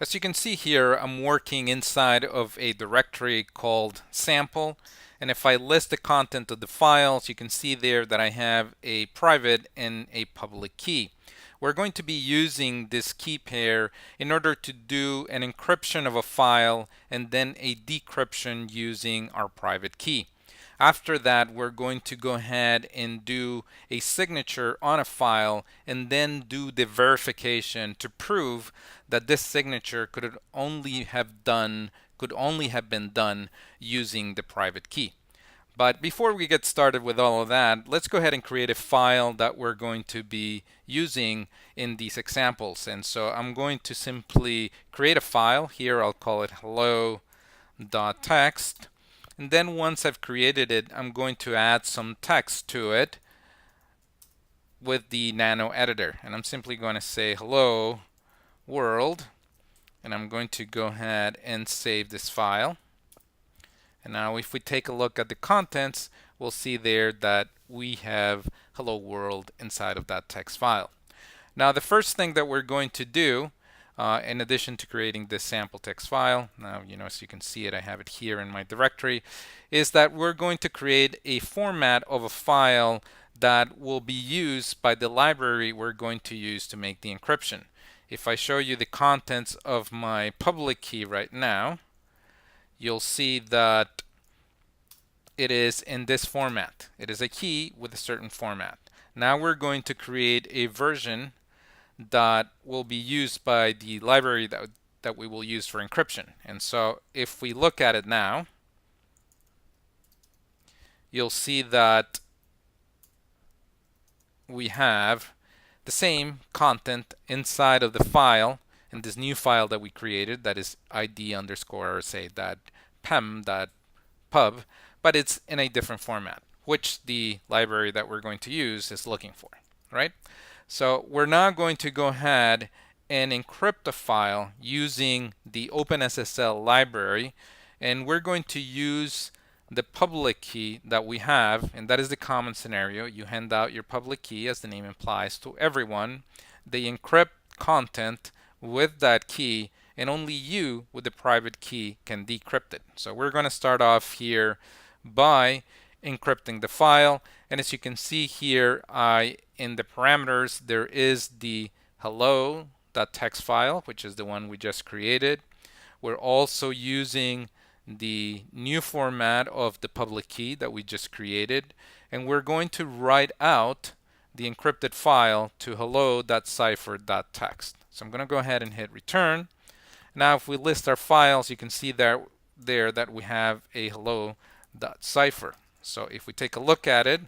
As you can see here, I'm working inside of a directory called sample. And if I list the content of the files, you can see there that I have a private and a public key. We're going to be using this key pair in order to do an encryption of a file and then a decryption using our private key. After that, we're going to go ahead and do a signature on a file and then do the verification to prove that this signature could only have been done using the private key. But before we get started with all of that, let's go ahead and create a file that we're going to be using in these examples. And so I'm going to simply create a file. Here I'll call it hello.txt. And then once I've created it, I'm going to add some text to it with the nano editor. And I'm simply going to say hello world. And I'm going to go ahead and save this file. And now if we take a look at the contents, we'll see there that we have hello world inside of that text file. Now the first thing that we're going to do, in addition to creating this sample text file, now as you can see it, I have it here in my directory, is that we're going to create a format of a file that will be used by the library we're going to use to make the encryption. If I show you the contents of my public key right now, you'll see that it is in this format. It is a key with a certain format. Now we're going to create a version that will be used by the library that we will use for encryption. And so if we look at it now, you'll see that we have the same content inside of the file in this new file that we created, that is id_say.pem.pub, but it's in a different format, which the library that we're going to use is looking for, right? So we're now going to go ahead and encrypt the file using the Openssl library, and we're going to use the public key that we have, and that is the common scenario. You hand out your public key, as the name implies, to everyone. They encrypt content with that key, and only you with the private key can decrypt it. So we're going to start off here by encrypting the file, and as you can see here, in the parameters there is the hello.txt file, which is the one we just created. We're also using the new format of the public key that we just created, and we're going to write out the encrypted file to hello.cipher.txt. So I'm going to go ahead and hit return. Now if we list our files, you can see there that we have a hello.cipher. So if we take a look at it,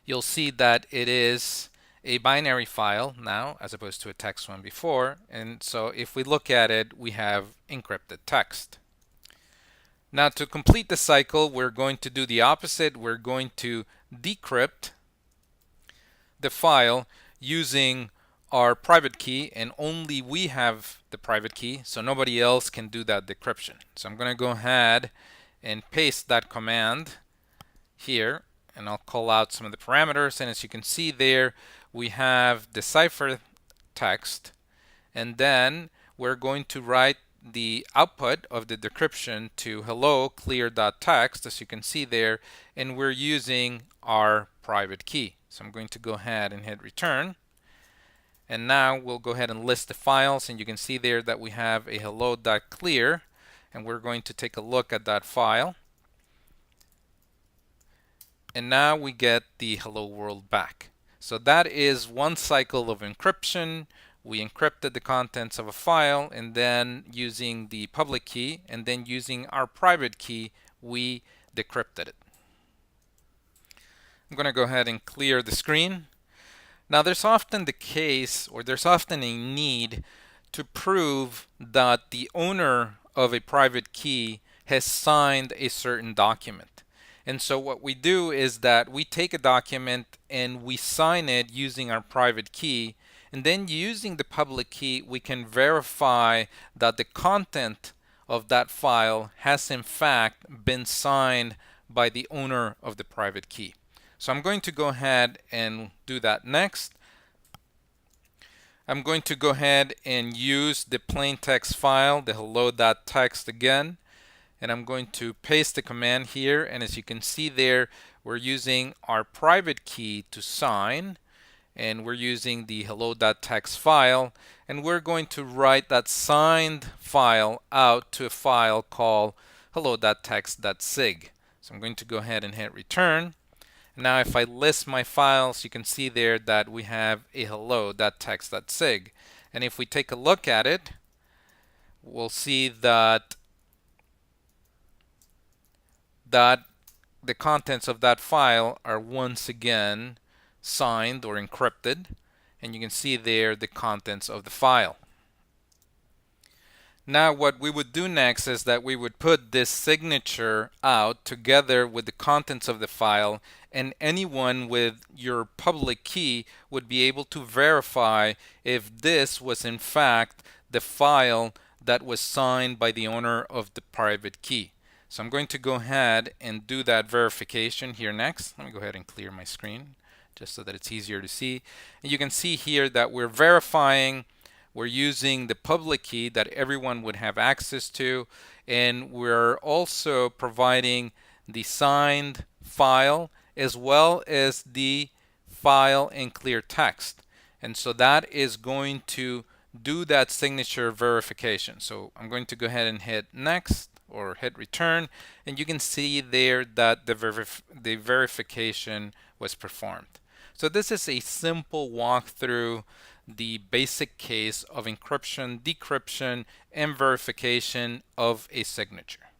you'll see that it is a binary file now as opposed to a text one before. And so if we look at it, we have encrypted text. Now to complete the cycle, we're going to do the opposite. We're going to decrypt the file using our private key, and only we have the private key, so nobody else can do that decryption. So I'm going to go ahead and paste that command here, and I'll call out some of the parameters, and as you can see there, we have the cipher text, and then we're going to write the output of the decryption to hello clear.txt, as you can see there, and we're using our private key. So I'm going to go ahead and hit return. And now we'll go ahead and list the files, and you can see there that we have a hello.clear, and we're going to take a look at that file. And now we get the hello world back. So that is one cycle of encryption. We encrypted the contents of a file, and then using the public key and then using our private key, we decrypted it. I'm going to go ahead and clear the screen. Now there's often the case, or there's often a need to prove that the owner of a private key has signed a certain document. And so what we do is that we take a document and we sign it using our private key, and then using the public key we can verify that the content of that file has in fact been signed by the owner of the private key. So I'm going to go ahead and do that next. I'm going to go ahead and use the plain text file, the hello.txt again, and I'm going to paste the command here. And as you can see there, we're using our private key to sign, and we're using the hello.txt file, and we're going to write that signed file out to a file called hello.txt.sig. So I'm going to go ahead and hit return. Now if I list my files, you can see there that we have a hello.txt.sig. And if we take a look at it, we'll see that the contents of that file are once again signed or encrypted, and you can see there the contents of the file. Now what we would do next is that we would put this signature out together with the contents of the file, and anyone with your public key would be able to verify if this was in fact the file that was signed by the owner of the private key. So I'm going to go ahead and do that verification here next. Let me go ahead and clear my screen just so that it's easier to see. And you can see here that we're verifying, we're using the public key that everyone would have access to, and we're also providing the signed file as well as the file in clear text. And so that is going to do that signature verification. So I'm going to go ahead and hit next or hit return, and you can see there that the verification was performed. So this is a simple walkthrough the basic case of encryption, decryption, and verification of a signature.